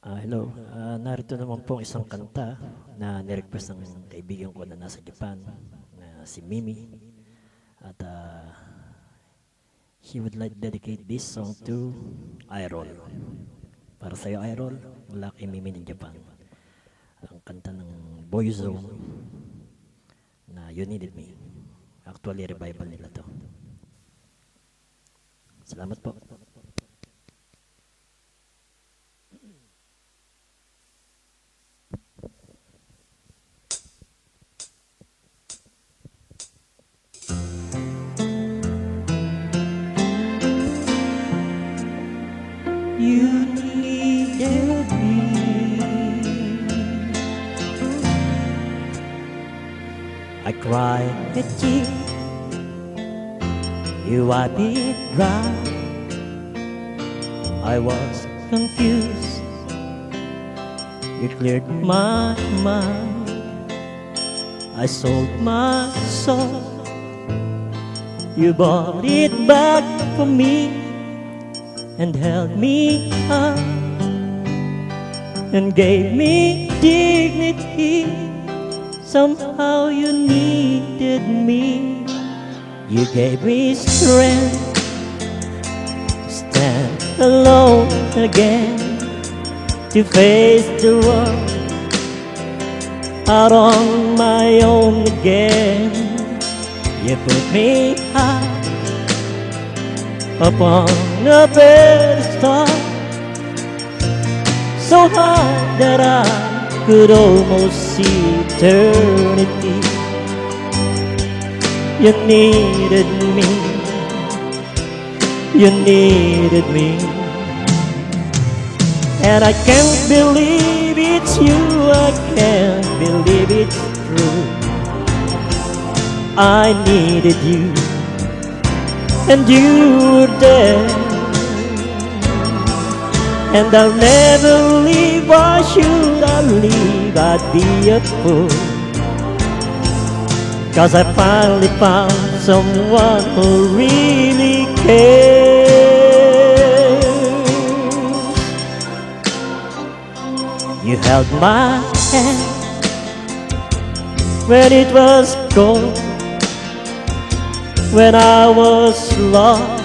Hello. Narito naman po ang isang kanta na nirequest ng kaibigan ko na nasa Japan, na si Mimi. At he would like dedicate this song to Irol. Para sa'yo, Irol, mula kay Mimi ng Japan. Ang kanta ng Boyzone na You Needed Me. Actually, revival nila to. Salamat po. You needed me. I cried a tear, you wiped it dry. I was confused, you cleared my mind. I sold my soul, you bought it back for me and held me up and gave me dignity. Somehow you needed me. You gave me strength to stand alone again, to face the world out on my own again. You put me high upon a pedestal, so high that I could almost see eternity. You needed me, you needed me, and I can't believe it's you, I can't believe it's true. I needed you, and you were there, and I'll never leave. Why should I leave? I'd be a fool, 'cause I finally found someone who really cares. You held my hand when it was cold, when I was lost.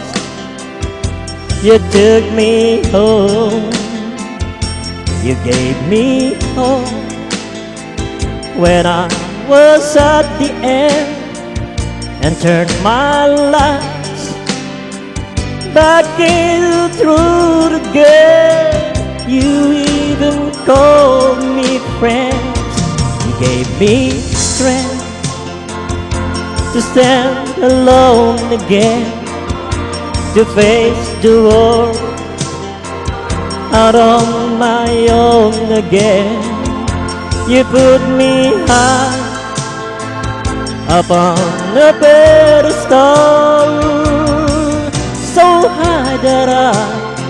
You took me home, you gave me hope when I was at the end, and turned my life back in through again. You even called me friend, you gave me strength to stand alone again, to face the world out on my own again. You put me high upon a pedestal, so high that I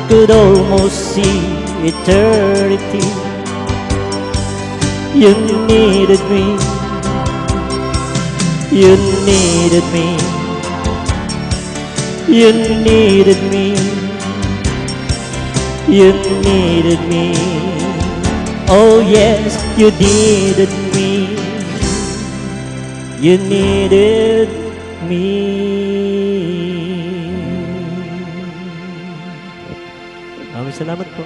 could almost see eternity. You needed me, you needed me, you needed me, you needed me. Oh yes, you needed me, you needed me. Maraming salamat po.